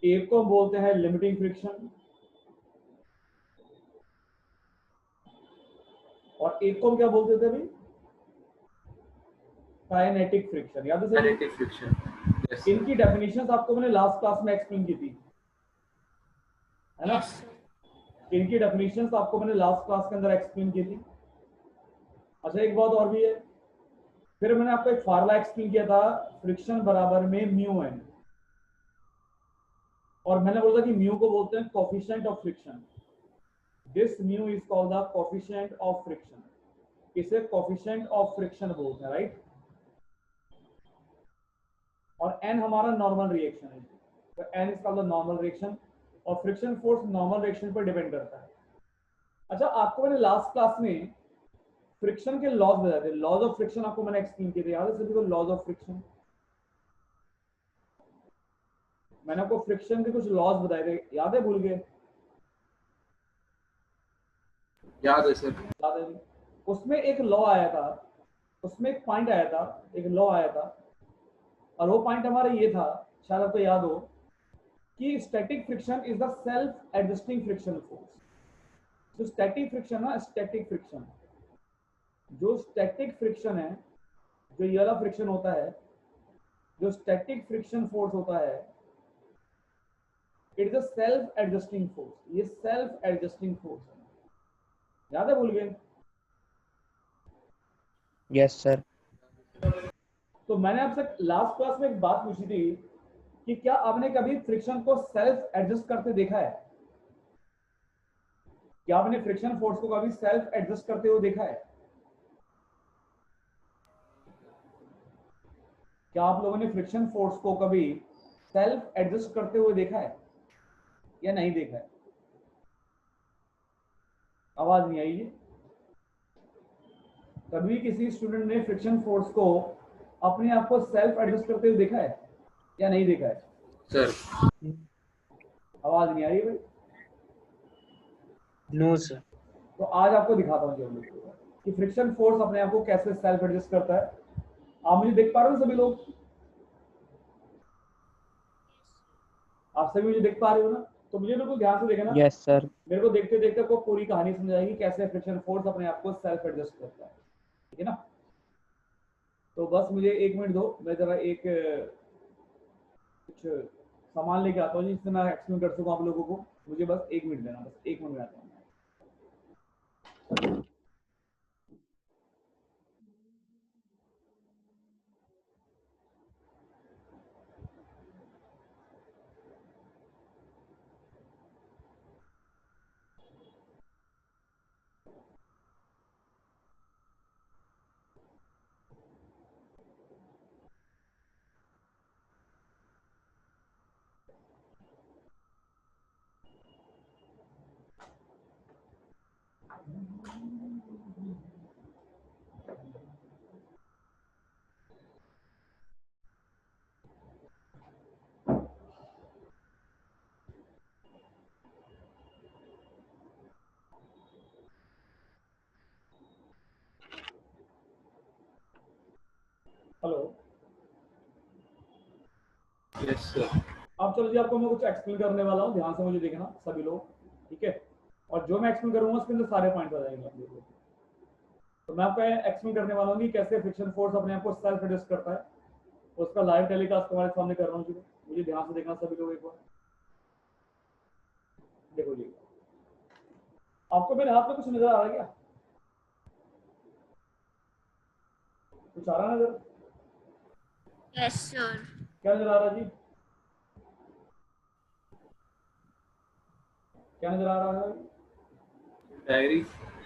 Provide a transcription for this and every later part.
एक को बोलते हैं लिमिटिंग फ्रिक्शन और एक को हम क्या बोलते थे भाई? Kinetic friction. याद है सभी? Kinetic friction. यस इनकी डेफिनेशंस आपको मैंने लास्ट क्लास में एक्सप्लेन की थी, है ना? इनकी डेफिनेशंस आपको मैंने लास्ट क्लास के अंदर एक्सप्लेन की थी। अच्छा, एक बात और भी है, फिर मैंने आपको एक फार्मूला एक्सप्लेन किया था, फ्रिक्शन बराबर में म्यू एन, और मैंने बोला कि म्यू को बोलते हैं coefficient of friction. This mu is called the coefficient of friction. इसे कोफिशिएंट ऑफ फ्रिक्शन बोलते हैं, राइट? और एन हमारा नॉर्मल रिएक्शन है, तो N is called the normal reaction, और फ्रिक्शन फोर्स नॉर्मल रिएक्शन पर डिपेंड करता है। अच्छा, आपको मैंने लास्ट क्लास में फ्रिक्शन के लॉज बताए थे, लॉज ऑफ फ्रिक्शन आपको मैंने एक्सप्लेन किए थे, याद है सभी को? लॉज ऑफ फ्रिक्शन, मैंने आपको फ्रिक्शन के कुछ लॉज बताए थे, याद है? भूल गए? याद है सर। याद है? उसमें एक लॉ आया था, उसमें एक पॉइंट आया था, एक लॉ आया था, और वो पॉइंट हमारा ये था, शायद आपको याद हो, कि static friction is the self adjusting friction force. जो स्टैटिक फ्रिक्शन है, स्टैटिक फ्रिक्शन, जो स्टैटिक फ्रिक्शन है, जो ये वाला फ्रिक्शन होता है, जो स्टैटिक फ्रिक्शन फोर्स होता है, it is a self adjusting force. ये सेल्फ एडजस्टिंग फोर्स है, याद है? भूल गए? Yes sir. तो मैंने आपसे लास्ट क्लास में एक बात पूछी थी कि क्या आपने कभी फ्रिक्शन को सेल्फ एडजस्ट करते देखा है? क्या आपने फ्रिक्शन फोर्स को कभी सेल्फ एडजस्ट करते हुए देखा है? क्या आप लोगों ने फ्रिक्शन फोर्स को कभी सेल्फ एडजस्ट करते हुए देखा है या नहीं देखा है? आवाज नहीं आई है। कभी किसी स्टूडेंट ने फ्रिक्शन फोर्स को अपने आप को सेल्फ एडजस्ट करते हुए देखा है या नहीं देखा है? सर आवाज नहीं आ रही भाई। No sir. तो आज आपको दिखाता हूँ जरूर कि फ्रिक्शन फोर्स अपने आप को कैसे सेल्फ एडजस्ट करता है। आप मुझे देख पा रहे हो सभी लोग? आप सभी मुझे देख पा रहे हो ना? तो मुझे बिल्कुल ध्यान से देखना। Yes sir. मेरे को देखते देखते आपको पूरी कहानी समझ आएगी कैसे फ्रिक्शन फोर्स अपने आप को सेल्फ एडजस्ट करता है, ठीक है ना? तो बस मुझे 1 मिनट दो, मैं जरा एक कुछ सामान लेके आता हूँ जिससे मैं एक्सप्लेन कर सकूँ आप लोगों को। मुझे बस 1 मिनट देना, बस 1 मिनट में आता हूँ। हेलो। Yes sir. अब चलो जी, आपको मैं कुछ एक्सप्लेन करने वाला हूँ, ध्यान से मुझे देखना सभी लोग, ठीक है? और जो मैं एक्सप्लेन करूंगा उसके अंदर सारे पॉइंट आ जाएंगे आप लोगों को। तो मैं आपको एक्सप्लेन करने वाला हूँ कि कैसे फ्रिक्शन फोर्स अपने आप को सेल्फ एडजस्ट करता है। उसका लाइव टेलीकास्ट तुम्हारे सामने कर रहा हूँ जी। मुझे ध्यान से देखना सभी लोग एक बार। देखो जी, आपको मेरे हाथ में कुछ नजर आ रहा है क्या? कुछ आ रहा है नजर? Yes sir. क्या नजर आ रहा है जी? क्या नजर आ रहा है? डायरी।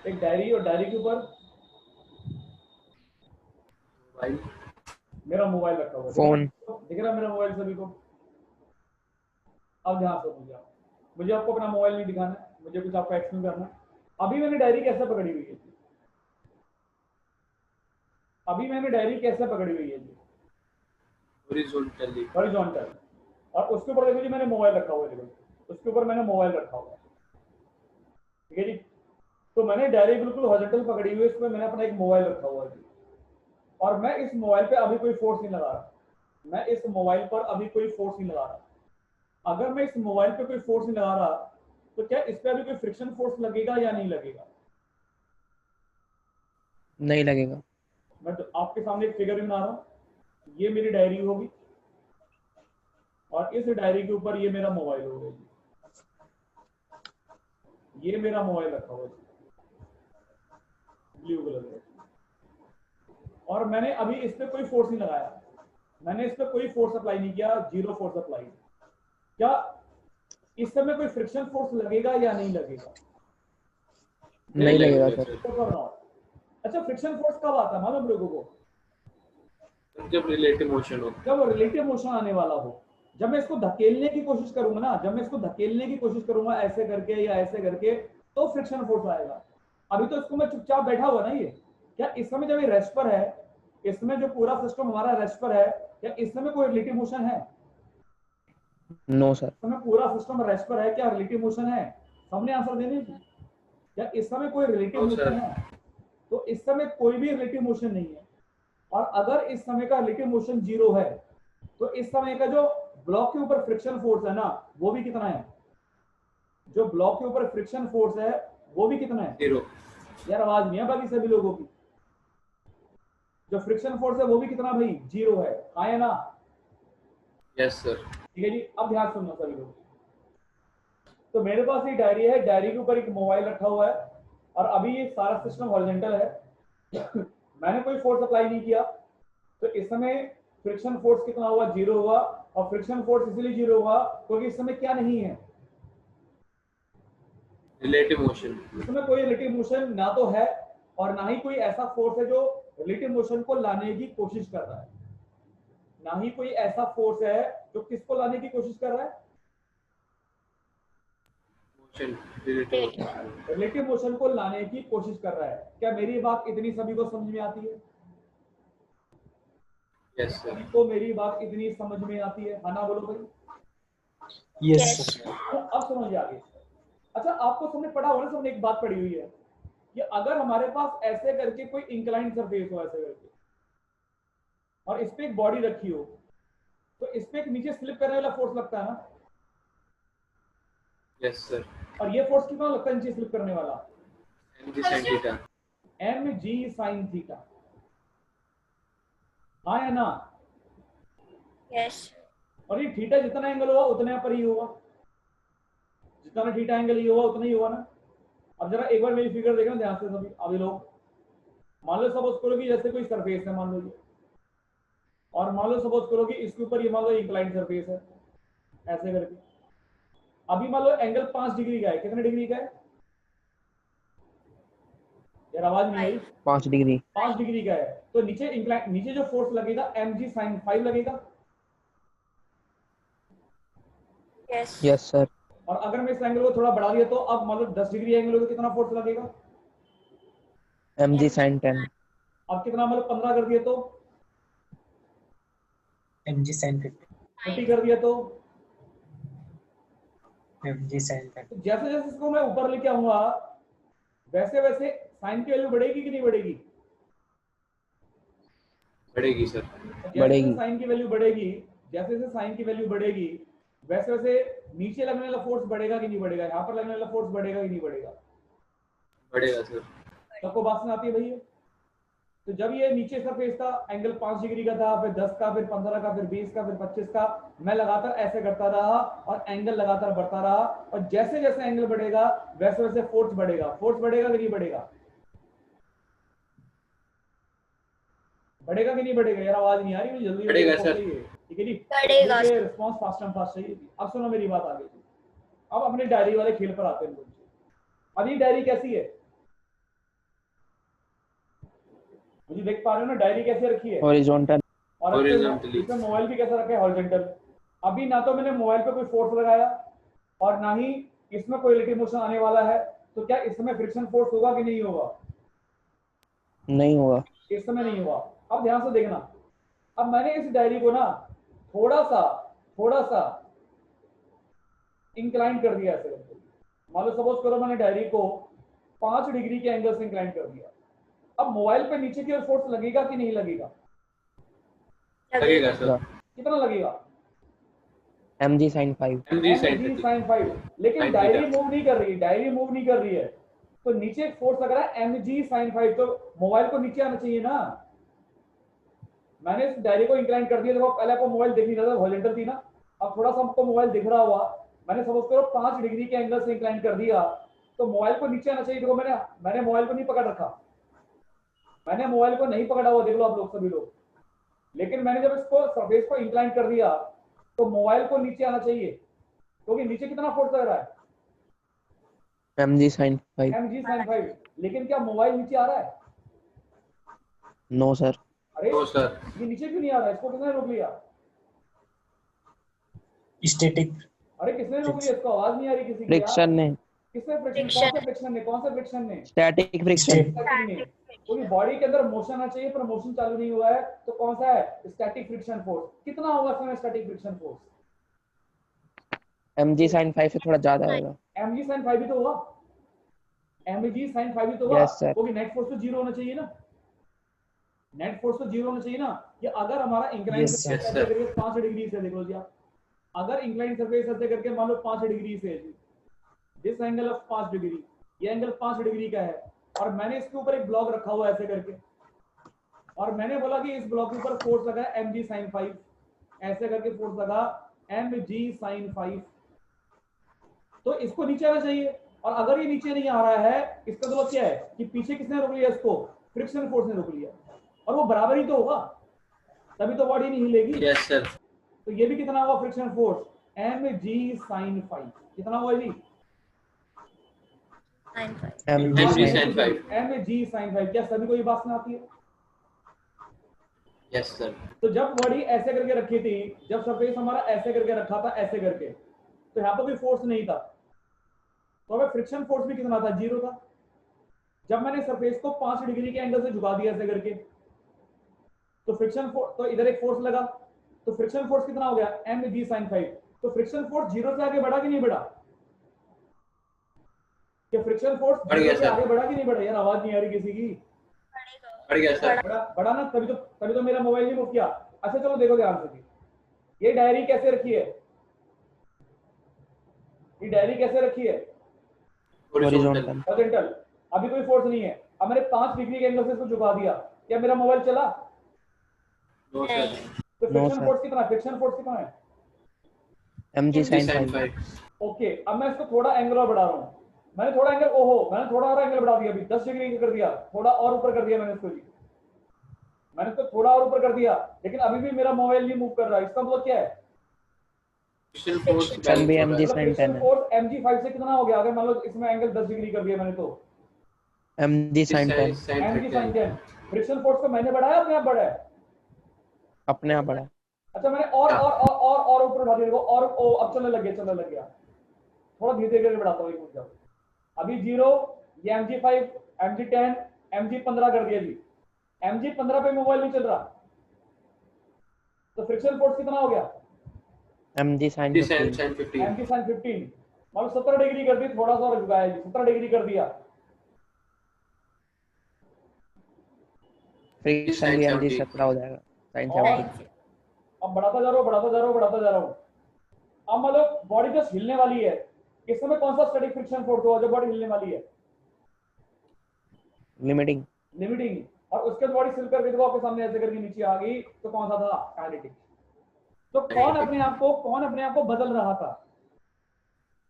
एक डायरी, और डायरी के ऊपर मोबाइल। मेरा मोबाइल रखा हुआ है। फोन। दिख रहा है मेरा मोबाइल सभी को? अब ध्यान से मुझे आपको अपना मोबाइल नहीं दिखाना है, मुझे कुछ आपको एक्सप्लेन करना है। अभी मैंने डायरी कैसे पकड़ी हुई है जी? अभी मैंने डायरी कैसे पकड़ी हुई है जी? हॉरिजॉन्टली। हॉरिजॉन्टल। और उसके ऊपर देखो जी, मैंने मोबाइल रखा हुआ है, देखो उसके ऊपर मैंने मोबाइल रखा हुआ है, ठीक है जी? तो मैंने डायरी बिल्कुल हॉरिजॉन्टल पकड़ी हुई है, इसमें मैंने अपना एक मोबाइल रखा हुआ है जी। और मैं इस मोबाइल पे अभी कोई फोर्स नहीं लगा रहा, मैं इस मोबाइल पर अभी कोई फोर्स नहीं लगा रहा। अगर मैं इस मोबाइल पे कोई फोर्स नहीं लगा रहा तो क्या इस पे अभी कोई फ्रिक्शन फोर्स लगेगा या नहीं लगेगा? नहीं लगेगा। मैं तो आपके सामने एक फिगर भी बना रहा हूँ, ये मेरी डायरी होगी और इस डायरी के ऊपर ये मेरा मोबाइल होगा, ये मेरा मोबाइल रखा हुआ है ब्लू कलर का, और मैंने अभी इस पे कोई फोर्स नहीं लगाया, मैंने इस पे कोई फोर्स अप्लाई नहीं किया, जीरो फोर्स अप्लाई। क्या इस समय कोई फ्रिक्शन फोर्स लगेगा या नहीं लगेगा? नहीं लगेगा लगेगा सर। तो कर रहा हूं। अच्छा, फ्रिक्शन फोर्स कब आता है मालूम लोगों को? जब रिलेटिव मोशन हो। जब रिलेटिव मोशन आने वाला हो, जब मैं इसको धकेलने की कोशिश करूंगा ना, जब मैं इसको धकेलने की कोशिश करूंगा ऐसे करके या ऐसे करके, तो फ्रिक्शन फोर्स आएगा। अभी तो इसको मैं चुपचाप बैठा हुआ ना, ये क्या इस समय जब ये रेस्ट पर है, इस समय जो पूरा सिस्टम हमारा रेस्ट पर है, क्या इस समय कोई रिलेटिव मोशन है? No sir. इस समय पूरा सिस्टम रेस्ट पर है, क्या रिलेटिव मोशन है? सबने आंसर देने की। क्या इस समय कोई रिलेटिव नो, मोशन सर। है? तो इस समय कोई भी रिलेटिव मोशन नहीं है। और अगर इस समय का रिलेटिव मोशन जीरो है, तो इस समय का जो ब्लॉक के ऊपर फ्रिक्शन फोर्स है ना, वो भी कितना है? जो ब्लॉक के ऊपर फ्रिक्शन फोर्स है वो भी कितना है? 0। यार आवाज नहीं है बाकी सभी लोगों की। जो फ्रिक्शन फोर्स है वो भी कितना भाई? जीरो है। हाँ या ना? Yes sir. ठीक है जी, अब ध्यान सुनना सभी लोग। तो मेरे पास ये डायरी है, डायरी के ऊपर एक मोबाइल रखा हुआ है और अभी ये सारा सिस्टम हॉरिजॉन्टल है। मैंने कोई फोर्स अप्लाई नहीं किया, तो इस समय फ्रिक्शन फोर्स कितना हुआ? जीरो हुआ। और फ्रिक्शन फोर्स इसलिए जीरो हुआ क्योंकि इस समय क्या नहीं है? Relative motion. इसमें कोई रिलेटिव मोशन ना तो है और ना ही कोई ऐसा फोर्स है जो रिलेटिव मोशन को लाने की कोशिश कर रहा है। ना ही कोई ऐसा फोर्स है जो किसको लाने की कोशिश कर रहा है? Motion. Relative motion. Relative motion को लाने की कोशिश कर रहा है। क्या मेरी बात इतनी सभी को समझ में आती है? Yes sir. सभी को मेरी बात इतनी समझ में आती है? हाँ ना बोलो भाई। Yes Yes. सर। तो अब समझ आगे। अच्छा, आपको सबने पढ़ा होगा ना, सबने एक बात पढ़ी हुई है कि अगर हमारे पास ऐसे करके कोई इंक्लाइंड सरफेस हो, ऐसे करके, और इस पे एक बॉडी रखी हो, तो इस पे एक नीचे स्लिप करने वाला फोर्स लगता है ना, यस सर। और ये फोर्स कितना लगता है नीचे स्लिप करने वाला? mg sin theta. mg sin theta. हाँ या ना? Yes. और ये थीटा जितना एंगल हुआ उतने पर ही होगा, जितना थीटा एंगल ये हुआ उतना ही होगा ना। अब जरा एक बार मेरी फिगर देखना ध्यान से सभी। अभी लोग मान लो सपोज करो कि जैसे कोई सरफेस है, मान लो ये, और मान लो सपोज करो कि इसके ऊपर ये मान लो इंक्लाइंड सरफेस है, ऐसे करके। अभी मान लो एंगल 5 डिग्री का है। कितने डिग्री का है यार? आवाज नहीं आई। 5 डिग्री। 5 डिग्री का है। तो नीचे इंक्लाइन, नीचे जो फोर्स लगेगा mg sin 5 लगेगा। Yes. Yes sir. और अगर मैं इस एंगल को थोड़ा बढ़ा दिया तो अब मान लो 10 डिग्री एंगल हो तो कितना फोर्स लगेगा? mg sin 10। अब कितना मतलब 15 कर दिया तो? mg sin 30 कर दिया तो? 50 mg sin 10 तो जैसे जैसे इसको मैं ऊपर लेके आऊंगा वैसे वैसे साइन की वैल्यू बढ़ेगी कि नहीं बढ़ेगी? बढ़ेगी सर। जैसे बढ़ेगी। साइन की वैल्यू बढ़ेगी, जैसे जैसे साइन की वैल्यू बढ़ेगी वैसे वैसे नीचे लगने वाला फोर्स बढ़ेगा कि नहीं बढ़ेगा? यहाँ पर लगने वाला फोर्स बढ़ेगा कि नहीं बढ़ेगा? बढ़ेगा सर। सबको बात सुन आती है भैया? तो जब ये नीचे सरफेस था, एंगल 5 डिग्री का था, फिर 10 का, फिर 15 का, फिर 20 का, फिर 25 का, मैं लगातार ऐसे करता रहा और एंगल लगातार बढ़ता रहा। और जैसे जैसे एंगल बढ़ेगा वैसे वैसे फोर्स बढ़ेगा। फोर्स बढ़ेगा कि नहीं बढ़ेगा? बढ़ेगा कि नहीं बढ़ेगा? यार आवाज नहीं आ रही, मुझे जल्दी बढ़ेगा रिस्पॉन्स सर। चाहिए। ठीक है जी, बढ़ेगा। मुझे रिस्पॉन्स फास्ट एंड फास्ट चाहिए। अब सुनो मेरी बात आगे। अब अपने डायरी वाले खेल पर आते हैं। अब ये डायरी कैसी है? मुझे देख पा रहे हो ना डायरी कैसे रखी है? हॉरिजॉन्टल। और Horizontally. इसमें मोबाइल भी कैसा रखा है? हॉरिजॉन्टल। अभी ना तो मैंने मोबाइल पे कोई फोर्स लगाया और ना ही इसमें कोई रिलेटिव मोशन आने वाला है। तो क्या इस समय फ्रिक्शन फोर्स होगा कि नहीं होगा? नहीं होगा। इस समय नहीं होगा। अब ध्यान से देखना। अब मैंने इस डायरी को ना थोड़ा सा इंक्लाइन कर दिया ऐसे करके। मान लो सपोज करो मैंने डायरी को 5 डिग्री के एंगल से इंक्लाइन कर दिया। अब मोबाइल पे नीचे की ओर फोर्स लगेगा कि नहीं लगेगा? लगेगा सर। कितना लगेगा? mg sin 5 mg sin mg 30 sin 5, लेकिन sin डायरी theta। मूव नहीं कर रही, डायरी मूव नहीं कर रही है, तो नीचे एक फोर्स लग रहा है mg sin 5, तो मोबाइल को नीचे आना चाहिए ना। मैंने इस डायरी को इंक्लाइन कर दिया, देखो पहले आपको मोबाइल दिख नहीं रहा था, हॉरिजॉन्टल थी ना, अब थोड़ा सा आपको मोबाइल दिख रहा हुआ, मैंने सपोज करो 5 डिग्री के एंगल से इंक्लाइन कर दिया, तो मोबाइल को नीचे आना चाहिए। देखो मैंने मोबाइल को नहीं पकड़ रखा, मैंने मोबाइल को नहीं पकड़ा हुआ, देख लो आप लोग सभी लोग, लेकिन मैंने जब इसको सरफेस को इंक्लाइन कर दिया तो मोबाइल को नीचे आना चाहिए, क्योंकि नीचे कितना फोर्स लग रहा है, mg sin 5 mg sin 5, लेकिन क्या मोबाइल नीचे आ रहा है? no sir अरे नो सर। ये नीचे क्यों नहीं आ रहा है, इसको किसने रोक लिया? स्टैटिक अरे किसने रोक लिया इसको, आवाज नहीं आ रही किसी की यार। फ्रिक्शन ने किसने फ्रिक्शन, Friction। कौन से फ्रिक्शन ने, कौन से फ्रिक्शन ने? स्टैटिक फ्रिक्शन स्टैटिक ने। पूरी बॉडी के अंदर मोशन आना चाहिए, पर मोशन चालू नहीं हुआ है, तो कौन सा है? Static friction force. कितना होगा इसमें static friction force? mg sin 5 से थोड़ा ज्यादा होगा mg sin 5 ही तो होगा, mg sin 5 ही तो होगा, Yes, sir. क्योंकि नेट फोर्स तो जीरो होना चाहिए ना, नेट फोर्स तो जीरो होना चाहिए ना। कि अगर हमारा इंक्लाइन Yes, सरफेस sir. ऐसे करके 5 डिग्री से, देख लो जी आप, अगर इंक्लाइन सरफेस ऐसे करके मान लो 5 डिग्री से है जी, दिस एंगल ऑफ 5 डिग्री, ये एंगल 5 डिग्री का है, और मैंने इसके ऊपर एक ब्लॉक रखा हुआ है ऐसे करके, और मैंने बोला कि इस ब्लॉक के ऊपर फोर्स लगा है mg sin 5, ऐसे करके फोर्स लगा mg sin 5, तो इसको नीचे आना चाहिए, और अगर ये नीचे नहीं आ रहा है, इसका मतलब क्या है कि पीछे किसने रोक लिया इसको? फ्रिक्शन फोर्स ने रोक लिया, और वो बराबर ही तो होगा, तभी तो बॉडी नहीं हिलेगी। Yes sir. तो ये भी कितना होगा फ्रिक्शन फोर्स? mg sin 5, कितना हुआ जी? 9.5 mg sin 5 mg sin 5। क्या सभी को ये बात सुनाती है? Yes sir. तो जब बॉडी ऐसे करके रखी थी, जब सरफेस हमारा ऐसे करके रखा था ऐसे करके, तो यहाँ पर भी फोर्स नहीं था, तो हमें फ्रिक्शन फोर्स भी कितना था? जीरो था। जब मैंने सरफेस को 5 डिग्री के एंगल से झुका दिया ऐसे करके, तो फ्रिक्शन फोर्स, तो इधर एक फोर्स लगा, तो फ्रिक्शन फोर्स कितना हो गया? mg sin 5। तो फ्रिक्शन फोर्स जीरो से आगे बढ़ा कि नहीं बढ़ा? कि फ्रिक्शन फोर्स बढ़ गया जीरो से सर। आगे बढ़ा कि नहीं बढ़ा? यार आवाज नहीं आ रही किसी की। बढ़ गया सर। बढ़ा ना, तभी तो मेरा मोबाइल नहीं मूव किया। अच्छा चलो देखो ध्यान से, ये डायरी कैसे रखी है, ये डायरी कैसे रखी है? हॉरिजॉन्टल। हॉरिजॉन्टल। अभी कोई फोर्स नहीं है, अब मैंने 5 डिग्री के एंगल से इसको झुका दिया, क्या मेरा मोबाइल चला? No sir. तो No, फ्रिक्शन sir. फोर्स कितना, फ्रिक्शन फोर्स कितना है? mg mg sin sin 5 5 okay, अब मैं इसको थोड़ा एंगल और बढ़ा रहा हूँ, मैंने थोड़ा एंगल, ओहो मैंने थोड़ा और एंगल बढ़ा दिया, अभी 10 डिग्री कर दिया, थोड़ा और ऊपर कर दिया मैंने इसको जी, मैंने इसको थोड़ा और ऊपर कर दिया, लेकिन अभी भी मेरा मोबाइल नहीं मूव कर रहा है। इसका मतलब क्या है? फ्रिक्शन फोर्स Friction भी mg sin 10 फ्रिक्शन है फोर्स mg5 से कितना हो गया? अगर मान लो इसमें एंगल 10 डिग्री कर दिया मैंने, तो mg sin 10 mg sin 10। Friction force को मैंने बढ़ाया, अपने आप बढ़ाया? अपने आप बढ़ा अच्छा मैंने और ऊपर उठा दिया, देखो, और अब चलने लग गया, थोड़ा धीरे धीरे बढ़ाता हूँ, एक मिनट। अभी 0, ये mg5, mg10, mg15 कर दिया जी, mg15 पे मोबाइल नहीं चल रहा, तो फ्रिक्शन फोर्स कितना हो गया? mg sin mg 15 sin 15 mg sin 15, मतलब 17 डिग्री कर दी, थोड़ा सा और झुकाया जी, 17 डिग्री कर दिया, फ्रिक्शन भी sin mg 70 17 हो जाएगा sin और 70 अब बढ़ाता जा रहा हूँ। अब मान लो बॉडी जस्ट हिलने वाली है, इस समय कौन सा स्टैटिक फ्रिक्शन फोर्स होगा जब बॉडी हिलने वाली है? Limiting limiting. और उसके बाद बॉडी सिल करके देखो आपके सामने ऐसे करके नीचे आ गई, तो कौन सा था? काइनेटिक। तो कौन अपने आप को बदल रहा था?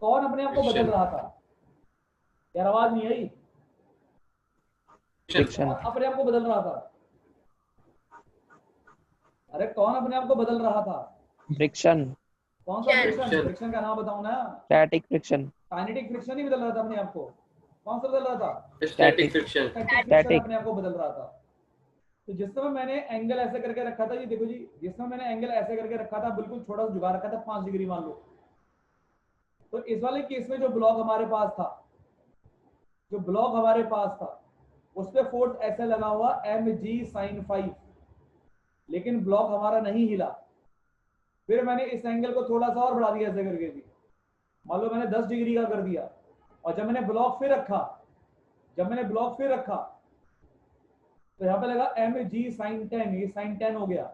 कौन अपने आप को बदल रहा था? यार आवाज नहीं आई। फ्रिक्शन कौन अपने आप को बदल रहा था? अरे कौन अपने आप को बदल रहा था? फ्रिक्शन कौन सा फ्रिक्शन? Friction। फ्रिक्शन का नाम बताओ ना। स्टैटिक फ्रिक्शन काइनेटिक फ्रिक्शन ही बदल रहा था अपने आप को। कौन सा बदल रहा था? Static friction. स्टैटिक फ्रिक्शन अपने आप को बदल रहा था। तो जिस समय मैंने एंगल ऐसे करके रखा था, ये देखो जी, जिस समय मैंने एंगल ऐसे करके रखा था, बिल्कुल छोटा सा झुका रखा था, 5 डिग्री मान लो, तो इस वाले केस में जो ब्लॉक हमारे पास था, उस पे फोर्स ऐसे लगा हुआ mg sin 5, लेकिन ब्लॉक हमारा नहीं हिला। फिर मैंने इस एंगल को थोड़ा सा और बढ़ा दिया ऐसे करके जी, मान लो मैंने 10 डिग्री का कर दिया, और जब मैंने ब्लॉक फिर रखा, तो यहाँ पे लगा mg sin 10, ये sin 10 हो गया,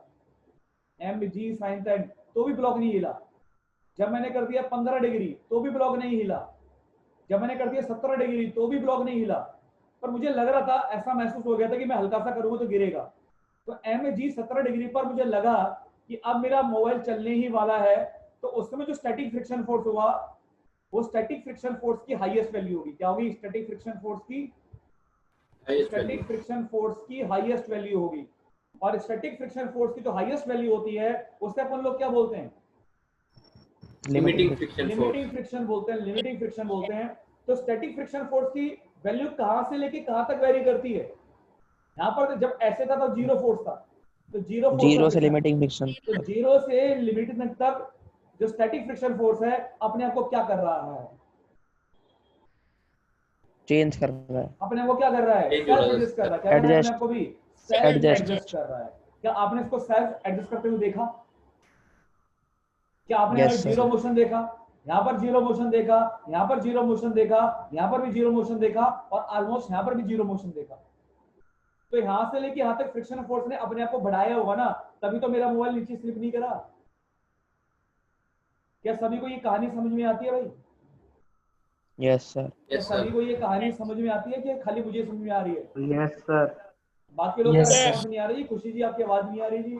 mg sin 10, तो भी ब्लॉक नहीं हिला। जब मैंने कर दिया 15 डिग्री तो भी ब्लॉक नहीं हिला, जब मैंने कर दिया 17 डिग्री तो भी ब्लॉक नहीं हिला, पर मुझे लग रहा था, ऐसा महसूस हो गया था कि मैं हल्का सा करूंगा तो गिरेगा। तो mg 17 डिग्री पर मुझे लगा कि अब मेरा मोबाइल चलने ही वाला है, तो उस समय जो स्टैटिक फ्रिक्शन फोर्स हुआ वो स्टैटिक फ्रिक्शन फोर्स की हाईएस्ट वैल्यू होगी। क्या होगी? स्टैटिक फ्रिक्शन फोर्स की highest value. Static friction force की हाईएस्ट वैल्यू होगी। और स्टैटिक फ्रिक्शन फोर्स की जो हाईएस्ट वैल्यू होती है उसे अपन लोग क्या बोलते हैं? Limiting friction limiting force. Friction बोलते हैं, लिमिटिंग फ्रिक्शन बोलते हैं। तो स्टैटिक फ्रिक्शन फोर्स की वैल्यू कहां से लेके कहां तक वेरी करती है? यहाँ पर जब ऐसे था तो जीरो फोर्स था, तो जीरो फोर्स जीरो से लिमिटिंग फ्रिक्शन, तो जीरो से लिमिटिंग तक जो स्टैटिक फ्रिक्शन फोर्स है अपने आप को क्या कर रहा है? चेंज कर रहा है, अपने आप को क्या कर रहा है? Change हो सेल्फ रहा है। एडजस्ट कर रहा है। क्या कर रहा है? अपने एडजस्ट, आप को भी सेल्फ एडजस्ट, एडजस्ट कर रहा है। क्या आपने इसको सेल्फ एडजस्ट करते हुए देखा? क्या आपने यस जीरो सर, मोशन देखा? यहाँ पर जीरो मोशन देखा, यहाँ पर जीरो मोशन देखा, यहाँ पर भी जीरो मोशन देखा, और ऑलमोस्ट यहाँ पर भी जीरो मोशन देखा। तो यहाँ से लेके यहाँ तक फ्रिक्शन फोर्स ने अपने आप को बढ़ाया होगा ना, तभी तो मेरा मोबाइल नीचे स्लिप नहीं करा। क्या सभी को ये कहानी समझ में आती है भाई? यस सर, क्या यस सभी सर। को ये कहानी समझ में आती है कि खाली मुझे समझ में आ रही है? यस सर, बाकी लोग का Yes, sir. रेस्पॉन्स नहीं आ रही। खुशी जी आपकी आवाज नहीं आ रही जी,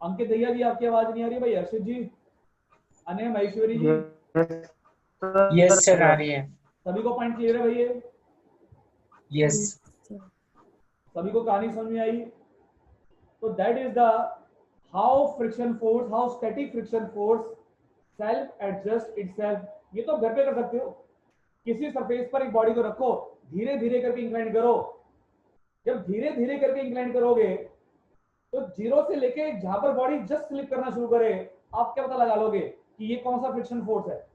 अंकित भैया जी आपकी आवाज नहीं आ रही भाई, हर्षित जी, अनय महेश्वरी जी, Yes, sir, आ रही है. सभी को पॉइंट क्लियर है भैया? Yes. सभी को कहानी समझ में आई? तो that is the how friction force, how static friction force self adjust itself. ये तो घर पे कर सकते हो, किसी सरफेस पर एक बॉडी को रखो, धीरे धीरे करके इंक्लाइन करो। जब धीरे धीरे करके इंक्लाइन करोगे तो जीरो से लेके जहां पर बॉडी जस्ट स्लिप करना शुरू करे, आप क्या पता लगा लोगे कि ये कौन सा फ्रिक्शन फोर्स है?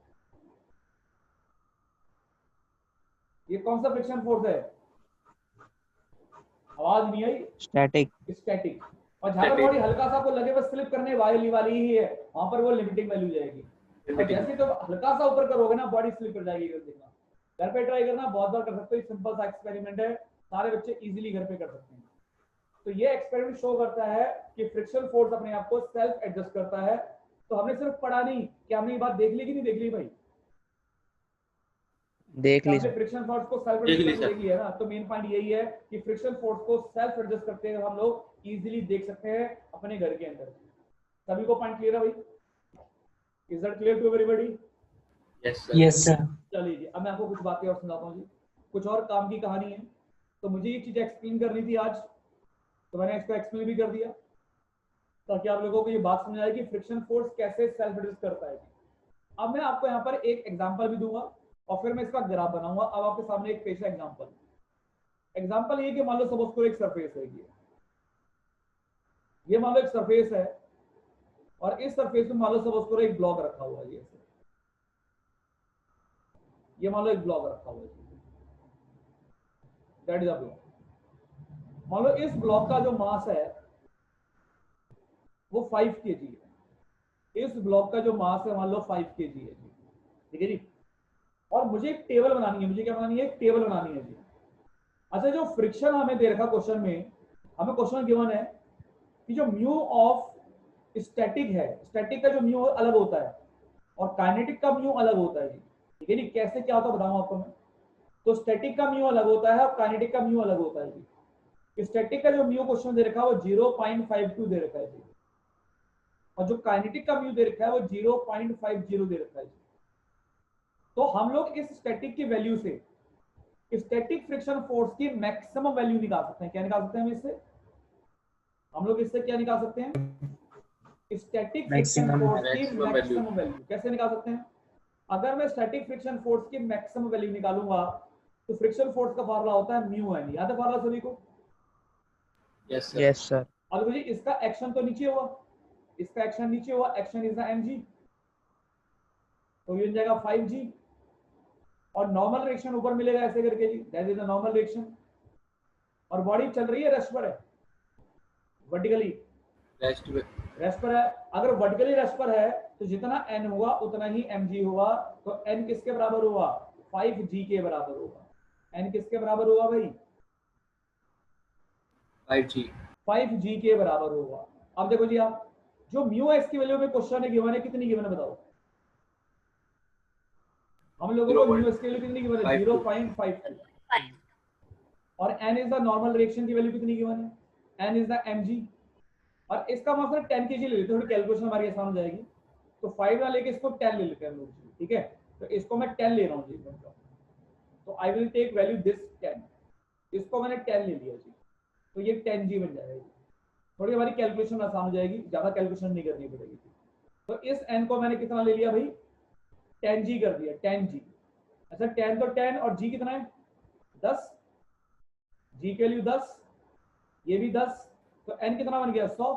ये कौन सा फ्रिक्शन फोर्स है? आवाज नहीं आई। Static, static. और जहां पर बॉडी हल्का सा आपको लगे बस स्लिप करने वाली ही है, वहां पर वो लिमिटिंग वैल्यू जाएगी। और जैसे तो हल्का सा ऊपर करोगे ना, बॉडी स्लिप कर जाएगी। देखना, घर पे ट्राई करना, बहुत बार कर सकते हो, सिंपल सा एक्सपेरिमेंट है, सारे बच्चे इजीली घर पे कर सकते हैं। तो ये एक्सपेरिमेंट शो करता है कि फ्रिक्शन फोर्स अपने आप को सेल्फ एडजस्ट करता है। तो हमने सिर्फ पढ़ा नहीं, क्या हमने ये बात देख ली कि नहीं देख ली भाई? देख ली आपने सर, फ्रिक्शन फोर्स को सेल्फ देख ली एडजस्ट सर। देखी है ना? तो मेन पॉइंट यही है कि फ्रिक्शन फोर्स को सेल्फ एडजस्ट करते हुए हम लोग इजीली देख सकते हैं अपने घर के अंदर। सभी को पॉइंट क्लियर है भाई? Is that clear to everybody? Yes sir. Yes, sir. चलिए जी, अब मैं आपको कुछ बातें और सुनाता हूँ जी, कुछ और काम की कहानी है। तो मुझे ये चीज एक्सप्लेन करनी थी आज, तो मैंने इसको एक्सप्लेन भी कर दिया ताकि आप लोगों को ये बात समझ आए कि फ्रिक्शन फोर्स कैसे सेल्फ एडजस्ट करता है। अब मैं आपको यहाँ पर एक एग्जांपल भी दूंगा और फिर मैं इसका ग्राफ बनाऊंगा। अब आपके सामने एक पेश है एग्जांपल। एग्जांपल ये कि मान लो सपोज करो एक सरफेस है, ये मान लो एक सरफेस है, और इस सरफेस में मान लो सपोज करो एक ब्लॉक रखा हुआ है। ये मान लो एक ब्लॉक रखा हुआ है, दैट इज अ ब्लॉक। मान लो इस ब्लॉक का जो मास है वो 5 kg है। इस ब्लॉक का जो मास है मान लो 5 kg है जी, ठीक है जी। और मुझे एक टेबल बनानी है, मुझे क्या बनानी है? एक टेबल बनानी है जी। अच्छा, जो फ्रिक्शन हमें दे रखा क्वेश्चन में, हमें क्वेश्चन गिवन है कि जो म्यू ऑफ स्टैटिक है, स्टैटिक का जो म्यू अलग होता है और काइनेटिक का म्यू अलग होता है जी, ठीक है जी। कैसे क्या होता है बताऊं आपको मैं। तो स्टैटिक का म्यू अलग होता है और काइनेटिक का म्यू अलग होता है जी। स्टैटिक का जो म्यू क्वेश्चन दे रखा है वो 0.52 दे रखा है जी, और जो काइनेटिक का म्यू दे रखा है वो 0.50 दे रखा है जी। तो हम लोग इस स्टैटिक की वैल्यू से स्टैटिक फ्रिक्शन फोर्स की मैक्सिमम वैल्यू निकाल सकते हैं। क्या निकाल सकते हैं हम इससे? हम लोग इससे क्या निकाल सकते हैं? Static friction Maximum. फोर्स की Maximum मैक्सिमम वैल्यू कैसे निकाल सकते हैं? अगर मैं स्टैटिक फ्रिक्शन फोर्स की मैक्सिमम वैल्यू निकालूंगा तो फ्रिक्शन फोर्स का फार्मूला होता है म्यू एन। याद है फार्मूला सभी को? Yes sir. यस सर, अब मुझे इसका एक्शन तो नीचे हुआ, इसका एक्शन नीचे हुआ, एक्शन इज द mg, तो ये हो जाएगा 5g, और नॉर्मल रिएक्शन ऊपर मिलेगा ऐसे करके जी, that is the normal reaction. और बॉडी चल रही है रेस्ट पर है, वर्टिकली रेस्ट पे। रेस्ट पर है। अगर वर्टिकली रेस्ट पर है तो जितना n होगा उतना ही mg होगा। तो n किसके बराबर हुआ? 5g के बराबर होगा। n किसके बराबर हुआ भाई? 5G। 5g के बराबर होगा। अब देखो जी, आप जो म्यू एक्स की वैल्यू में क्वेश्चन है गिवन है, कितनी गिवन है बताओ? हम लोगों को म्यू इसके लिए कितनी गिवन है 0.52 और n is the normal reaction की वैल्यू कितनी गिवन है n इज द mg और इसका मतलब 10 kg ले लेते हैं, थोड़ी कैलकुलेशन हमारी आसान हो जाएगी। तो 5 ना लेके इसको 10 ले लेते हैं हम लोग, ठीक है। तो इसको मैं 10 ले रहा हूँ जी, तो I will take value this 10, इसको मैंने 10 ले लिया जी, तो ये 10g बन जाएगा। थोड़ी हमारी कैलकुलेशन आसान हो जाएगी, ज्यादा कैलकुलेशन नहीं करनी पड़ेगी। तो इस n को मैंने कितना ले लिया भाई 10g कर दिया 10g। अच्छा 10 तो 10 और g कितना है 10, g के लिए 10, ये भी 10, तो n कितना बन गया 100।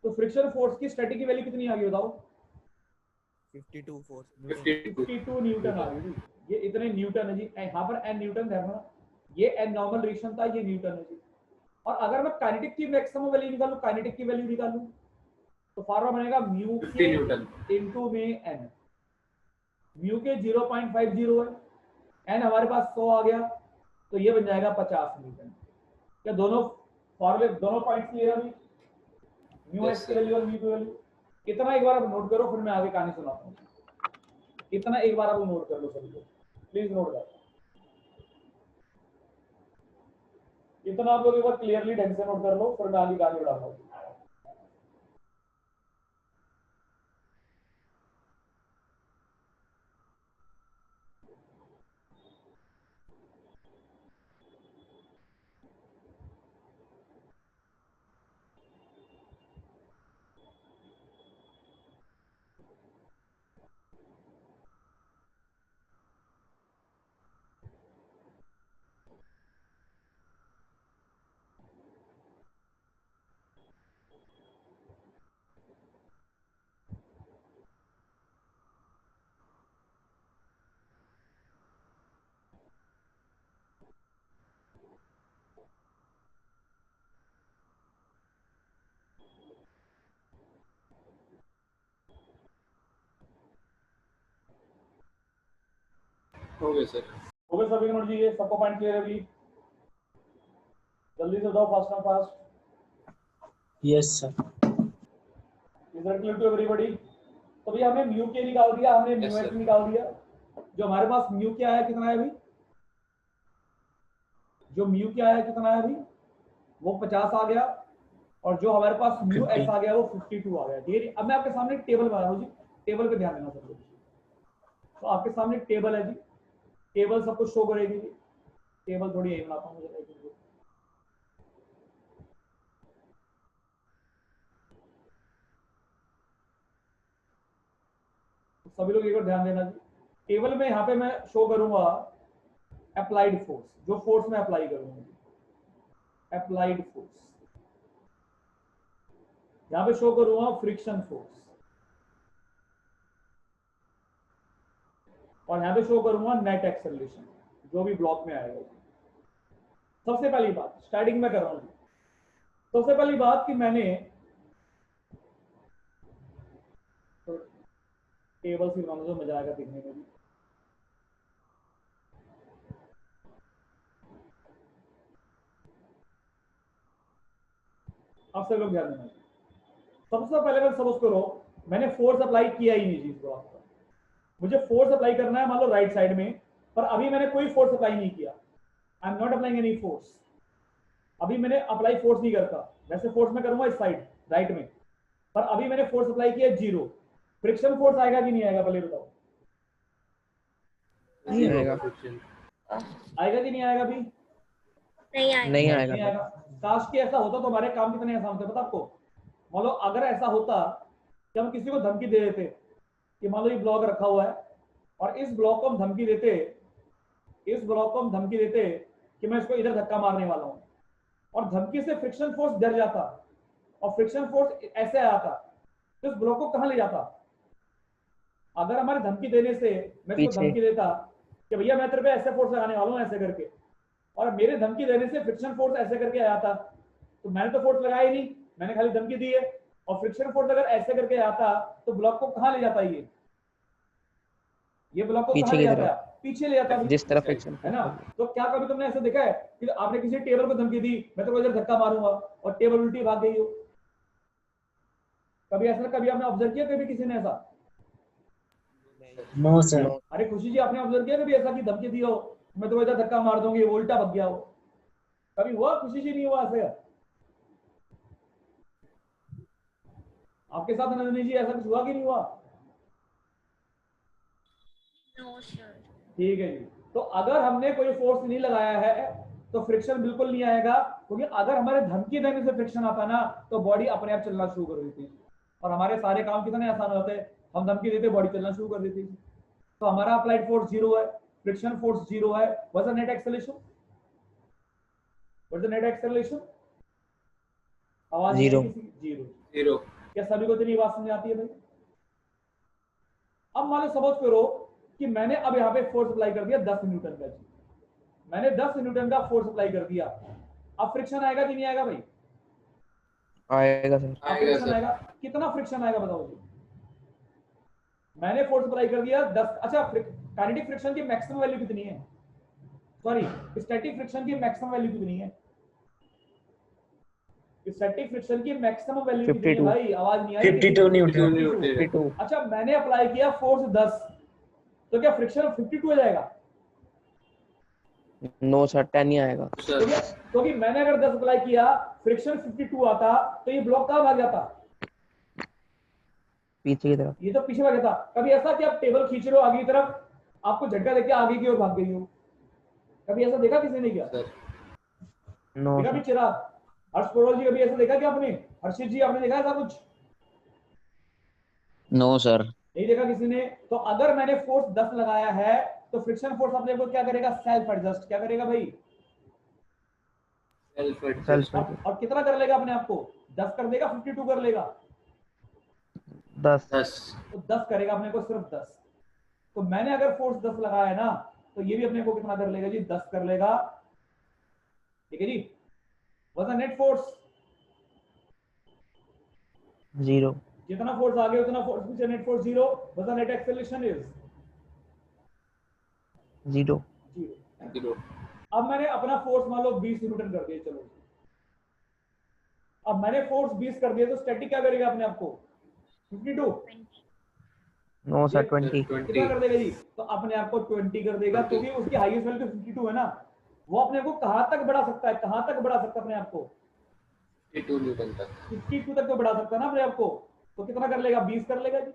तो फ्रिक्शन फोर्स की स्टैटिक की वैल्यू कितनी आ गई बताओ 52 फोर्स 52 न्यूटन आ गई। ये इतने न्यूटन है जी, यहाँ पर n न्यूटन था ना, ये n नॉर्मल रिएक्शन था, ये न्यूटन है जी। और अगर मैं काइनेटिक की मैक्सिमम वैल्यू निकालूं, काइनेटिक की वैल्यू निकालूं, तो फार्मूला बनेगा म्यू के इनटू में n। म्यू के 0.50 है, n हमारे पास 100 आ गया, तो ये बन जाएगा 50 न्यूटन। क्या दोनों फॉर्मूले दोनों पॉइंट्स क्लियर है? म्यू एक्स की वैल्यू और म्यू की वैल्यू इतना एक बार आप नोट करो, फिर मैं आगे कहानी सुनाता हूँ। इतना एक बार आप नोट कर लो सभी लोग, प्लीज नोट कर। इतना आप लोग एक बार क्लियरली ढंग से नोट कर लो, फिर मैं आगे कहानी बढ़ाता हूँ। हो गए सर, हो गए सभी नोट जी, ये सबको पॉइंट क्लियर है अभी? जल्दी से बताओ, fast and fast. Yes sir. Is that clear to everybody? तो भैया हमने म्यू के निकाल दिया, हमने म्यू एक्स निकाल दिया। जो हमारे पास म्यू क्या है, कितना है अभी, जो म्यू क्या है कितना है अभी, वो 50 आ गया, और जो हमारे पास म्यू एक्स आ गया वो 52 आ गया। ठीक है, अब मैं आपके सामने टेबल बना रहा हूँ जी, टेबल पे ध्यान देना सब लोग। तो आपके सामने टेबल है जी, टेबल सबको शो करेगी जी। टेबल थोड़ी यही बनाता हूँ मुझे, सभी लोग एक बार ध्यान देना जी। टेबल में यहाँ पे मैं शो करूंगा अप्लाइड फोर्स, जो फोर्स मैं अप्लाई करूंगा अप्लाइड फोर्स। यहाँ पे शो करूंगा फ्रिक्शन फोर्स, और यहाँ पे शो करूंगा नेट एक्सेलरेशन, जो भी ब्लॉक में आएगा। सबसे पहली बात स्टार्टिंग में कर रहा हूँ, सबसे पहली बात कि मैंने तो टेबल से बनाना तो मजा आएगा देखने में भी। आप सब लोग ध्यान देना। सबसे पहले मैं सपोज करो मैंने फोर्स अप्लाई किया ही नहीं जी इस ब्लॉक पर, मुझे फोर्स अप्लाई करना है मान लो राइट साइड में, पर अभी मैंने कोई फोर्स अप्लाई नहीं किया। I am not applying any force, अभी मैंने अप्लाई फोर्स नहीं करता। वैसे फोर्स मैं करूंगा इस साइड राइट में, पर अभी मैंने फोर्स अप्लाई किया 0। फ्रिक्शन फोर्स आएगा कि नहीं आएगा पहले बताओ? नहीं आएगा, आएगा कि नहीं आएगा? अभी नहीं आएगा। काश कि ऐसा होता तो हमारे काम कितने आसान थे पता आपको। मान लो अगर ऐसा होता कि हम किसी को धमकी दे देते कि मान लो ये ब्लॉक रखा हुआ है, और इस ब्लॉक को हम धमकी देते, इस ब्लॉक को हम धमकी देते कि मैं इसको इधर धक्का मारने वाला हूं, और धमकी से फ्रिक्शन फोर्स डर जाता और फ्रिक्शन फोर्स ऐसे आता, तो इस ब्लॉक को कहां ले जाता? अगर हमारे धमकी देने से मैं इसको धमकी देता कि भैया मैं तेरे पे ऐसे फोर्स लगाने वाला हूं ऐसे करके, और मेरे धमकी देने से फ्रिक्शन फोर्स ऐसे करके आया था, तो मैंने तो फोर्स लगाया ही नहीं, मैंने खाली धमकी दी है। और फ्रिक्शन फोर्स अगर ऐसे करके आता तो ब्लॉक को कहां ले जाता? ये ब्लॉक को कहां ले जाता? पीछे ले जाता, जिस तरफ फ्रिक्शन है ना। तो क्या कभी तुमने ऐसा देखा है कि आपने किसी टेबल को धमकी दी मैं तो इधर धक्का मारूंगा और टेबल उल्टी भाग गई हो? कभी ऐसा कभी आपने ऑब्जर्व किया कभी किसी ने ऐसा? No sir. नो अरे खुशी जी, आपने ऑब्जर्व किया कभी ऐसा कि धमकी दी हो मैं तो इधर धक्का मार दूंगी, वो उल्टा भग गया हो? कभी हुआ खुशी जी? नहीं हुआ ऐसे? आपके साथ नंदिनी जी ऐसा कुछ हुआ कि नहीं हुआ? No sir. ठीक है जी। तो अगर हमने कोई फोर्स नहीं लगाया है तो फ्रिक्शन बिल्कुल नहीं आएगा, क्योंकि अगर हमारे धमकी देने से फ्रिक्शन आता ना तो बॉडी अपने आप चलना शुरू कर देती और हमारे सारे काम कितने आसान होते। हम धमकी देते बॉडी चलना शुरू कर देती। तो हमारा अप्लाइड फोर्स 0 है, फ्रिक्शन फोर्स 0 है। What is the net acceleration? What is the net acceleration? आवाज नहीं 0 आई किसी? 0। 0 क्या सभी को इतनी आवाज समझ आती है भाई? अब मान लो सपोज करो कि मैंने अब यहाँ पे फोर्स अप्लाई कर दिया 10 न्यूटन का। मैंने 10 न्यूटन का फोर्स अप्लाई कर दिया। अब फ्रिक्शन आएगा कि नहीं आएगा भाई? आएगा सर। अब फ्रिक्शन आएगा। कितना फ्रिक्शन आएगा बताओ जी? मैंने फोर्स अप्लाई कर दिया 10। अच्छा, काइनेटिक फ्रिक्शन की मैक्सिमम वैल्यू कितनी है? सॉरी, स्टैटिक फ्रिक्शन की मैक्सिमम वैल्यू कितनी है? स्टैटिक फ्रिक्शन की मैक्सिमम वैल्यू कितनी है 52 भाई? आवाज नहीं आ रही? 52 न्यूटन। 52 अच्छा, मैंने अप्लाई किया फोर्स 10, तो क्या फ्रिक्शन 52 हो जाएगा? नो सर 10 ही आएगा। सर। क्योंकि मैंने अगर 10 अप्लाई किया, फ्रिक्शन 52 आता, तो ये ब्लॉक कहाँ भाग जाता? पीछे की तरफ। ये तो पीछे भाग जाता। कभी ऐसा कि आप टेबल खींच रहे हो आगे की तरफ, आपको झटका देके आगे की ओर भाग गई हो? कभी ऐसा देखा? किसी ने किया? सर। नो देखा भी? सर। चिराग, हर्ष परोल जी, कभी ऐसा देखा क्या आपने? हर्षित जी, आपने देखा ऐसा कुछ? No sir. नहीं देखा किसी ने? तो अगर मैंने फोर्स 10 लगाया है तो फ्रिक्शन फोर्स अपने को क्या करेगा? Self adjust. क्या करेगा भाई? Self self adjust. और कितना कर लेगा अपने आप को? 10 कर देगा, 52 कर लेगा? 10 10 तो 10 करेगा अपने को, सिर्फ 10। तो मैंने अगर फोर्स 10 लगाया है ना, तो ये भी अपने को कितना कर लेगा जी? 10 कर लेगा। ठीक है जी। What is the net force? 0 जितना फोर्स आगे उतना फोर्स पीछे, net force 0। What is the net acceleration? Is 0 0। 0 अब मैंने अपना फोर्स मान लो 20 न्यूटन कर दिया। चलो, अब मैंने फोर्स 20 कर दिया, तो स्टैटिक क्या करेगा अपने आप को? 52। नो सर ये 20 कितना कर देगा जी? तो अपने आप को 20 कर देगा, 20। क्योंकि उसकी हाईएस्ट वैल्यू 52 है ना। वो अपने को कहां तक बढ़ा सकता है? कहां तक बढ़ा सकता है अपने आप को? 52 न्यूटन तक। 52 तक तो बढ़ा सकता है ना अपने आप को। तो कितना कर लेगा? 20 कर लेगा जी।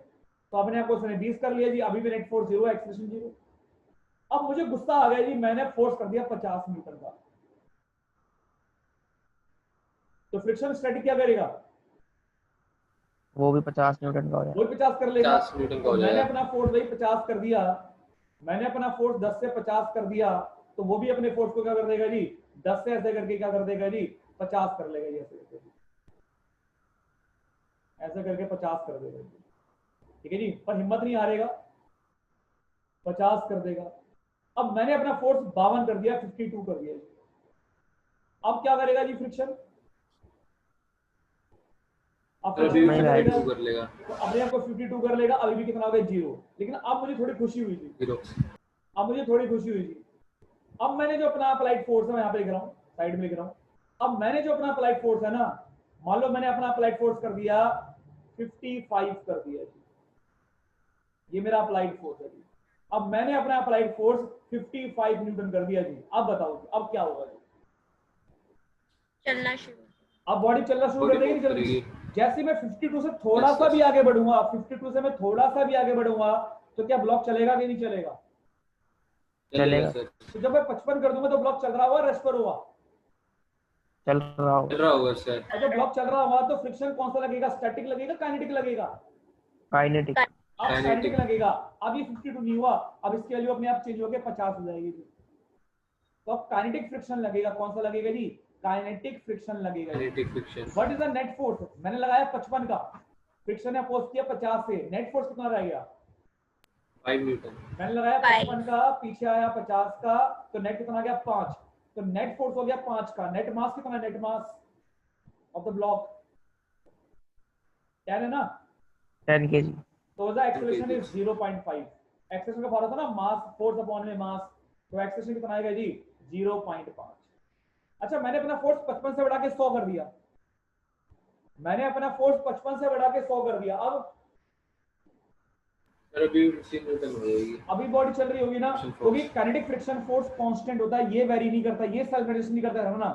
तो अपने आप को उसने 20 कर लिया जी। अभी भी नेट फोर्स 0, एक्सेलरेशन 0। अब मुझे गुस्सा आ गया जी, मैंने फोर्स कर दिया 50 न्यूटन का। तो फ्रिक्शन स्टैटिक क्या करेगा? वो भी 50 न्यूटन का हो जाएगा। वो 50 कर लेगा। 50 न्यूटन का तो हो मैंने जाएगा। अपना फोर्स वही 50 कर दिया। मैंने अपना फोर्स 10 से 50 कर दिया, तो वो भी अपने फोर्स को क्या कर देगा जी? 10 से ऐसे करके क्या कर देगा जी? 50 कर लेगा जी। ऐसे करके 50 कर देगा जी। ठीक है जी। पर हिम्मत नहीं हारेगा, 50 कर देगा। अब मैंने अपना फोर्स 52 कर दिया, 52 कर दिया जी। अब क्या करेगा जी फ्रिक्शन? अब अभी फ्रिक्शन भी क्या करेगा? 52 कर लेगा। तो अपने आप को 52 कर लेगा। अभी भी कितना हो गया? 0। लेकिन अब मुझे थोड़ी खुशी हुई थी। 0 अब मुझे थोड़ी खुशी हुई थी। अब मैंने जो अपना अप्लाइड फोर्स है, मैं यहाँ पे लिख रहा हूँ, साइड में लिख रहा हूँ। अब मैंने जो अपना अप्लाइड फोर्स है ना, मान लो मैंने अपना अप्लाइड फोर्स कर दिया 55 कर दिया जी। ये मेरा अप्लाइड फोर्स है जी। अब मैंने अपना अप्लाइड फोर्स 55 न्यूटन कर दिया जी। अब बताओ अब क्या होगा जी? चलना शुरू। अब बॉडी चलना शुरू कर बॉडी देगी मूव नहीं चलेगी? करेगी। जैसे मैं 52 से थोड़ा सा भी आगे बढ़ूंगा, 52 से मैं थोड़ा सा भी आगे बढ़ूंगा, तो क्या ब्लॉक चलेगा कि नहीं चलेगा? चलेगा सर। तो जब मैं 55 कर दूंगा तो ब्लॉक चल रहा हुआ, रेस्ट पर हुआ? चल रहा होगा। चल रहा होगा सर। और जब ब्लॉक चल रहा हुआ तो फ्रिक्शन कौन सा लगेगा? स्टैटिक लगेगा, काइनेटिक लगेगा? काइनेटिक। अब Kinetic। काइनेटिक लगेगा। अब ये 52 नहीं हुआ, अब इसकी वैल्यू अपने आप चेंज होकर 50 हो जाएगी जी। तो अब काइनेटिक फ्रिक्शन लगेगा। कौन सा लगेगा जी? काइनेटिक फ्रिक्शन लगेगा जी। Kinetic friction. What is the net force? मैंने लगाया 55 का, फ्रिक्शन ने अपोज किया 50 से, नेट फोर्स कितना रह गया? 5 न्यूटन। मैंने लगाया 5। 55 का, पीछे आया 50 का, तो नेट कितना आ गया? 5। तो नेट फोर्स हो गया 5 का। नेट मास कितना? Net mass of the block 10 है ना? 10 kg। तो द एक्सेलरेशन इज 0.5। एक्सेलरेशन का फॉर्मूला था ना, मास फोर्स अपॉन में मास। तो एक्सेलरेशन कितना आएगा जी? 0.5। अच्छा, मैंने अपना फोर्स 55 से बढ़ा के 100 कर दिया। मैंने अपना फोर्स 55 से बढ़ा के 100 कर दिया। अब सर अभी 15 न्यूटन हो जाएगी। अभी बॉडी चल रही होगी ना, Friction force. क्योंकि काइनेटिक फ्रिक्शन फोर्स कांस्टेंट होता है, ये वेरी नहीं करता, ये सेल्फ एडजस्ट नहीं करता है ना।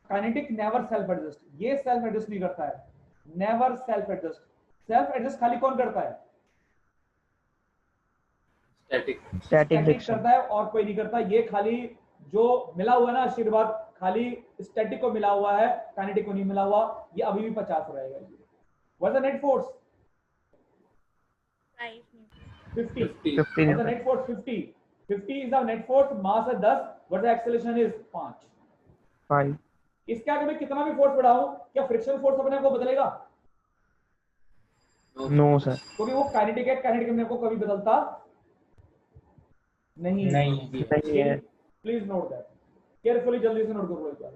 काइनेटिक नेवर सेल्फ एडजस्ट, ये सेल्फ एडजस्ट नहीं करता है, never self adjust. Self adjust खाली कौन करता है? स्टैटिक। Static static friction. करता है और कोई नहीं करता। ये खाली जो मिला हुआ है ना आशीर्वाद, खाली स्टैटिक को मिला हुआ है, काइनेटिक को नहीं मिला हुआ। ये अभी भी 50 रहेगा। What is the net force? 5 Newton. 50. 50। 50 What's the Newton. net force? 50. 50 is the net force. Mass है 10. What the acceleration is? 5. 5। इसके आगे मैं कितना भी फोर्स बढ़ाऊं, क्या फ्रिक्शन फोर्स अपने आप को बदलेगा? No sir. क्योंकि वो काइनेटिक है, काइनेटिक अपने आप को कभी बदलता नहीं है। नहीं सही है। प्लीज नोट दैट केयरफुली, जल्दी से नोट करो एक बार।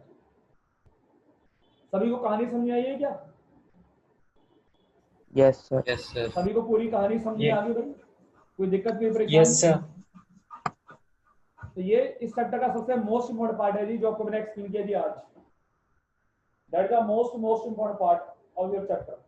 सभी को कहानी समझ आई है क्या? Yes sir. Yes sir. सभी को पूरी कहानी समझ में आ गई भाई? कोई दिक्कत नहीं, परेशानी? Yes sir. तो ये इस चैप्टर का सबसे मोस्ट इंपॉर्टेंट पार्ट है जी, जो आपको मैंने एक्सप्लेन किया जी आज। That is the most important part of your chapter.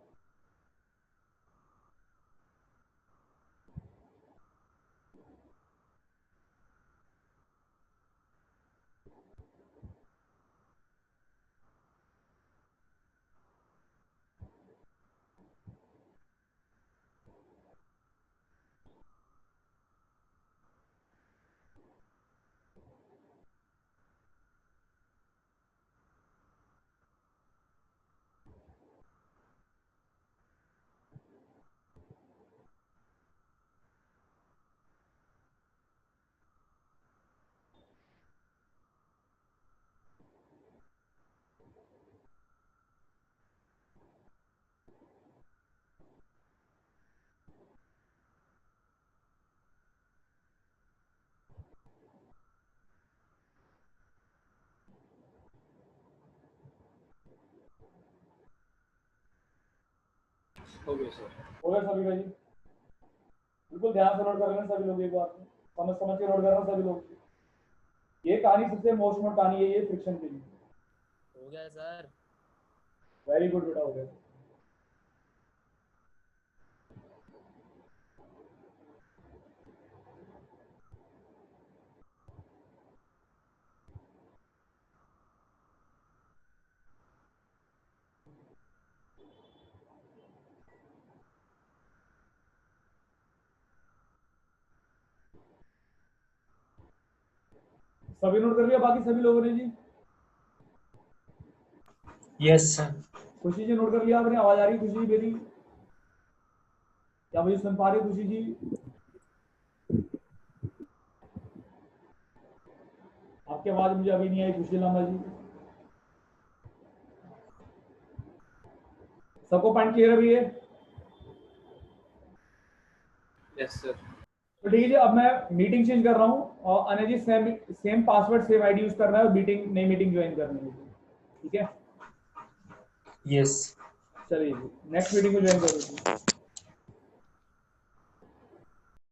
हो गया सर। हो गया सभी का जी? बिल्कुल ध्यान से नोट कर लेना सभी लोग, एक बार समझ के नोट करना सभी लोग। ये कहानी सबसे मोस्ट इंपॉर्टेंट कहानी है ये फ्रिक्शन के लिए। हो गया सर। वेरी गुड बेटा, हो गया। सभी नोट कर लिया बाकी सभी लोगों ने जी? Yes sir. खुशी जी नोट कर लिया आपने? आवाज आ रही खुशी जी मेरी? क्या मुझे सुन पा रही खुशी जी? आपकी आवाज मुझे अभी नहीं आई खुशी लामा जी। सबको पॉइंट क्लियर अभी है? Yes sir. तो ठीक है जी, अब मैं मीटिंग चेंज कर रहा हूँ और Anay ji same password same ID use करना है और नई मीटिंग ज्वाइन करनी है, ठीक है? यस। चलिए जी, नेक्स्ट मीटिंग को ज्वाइन कर लीजिए।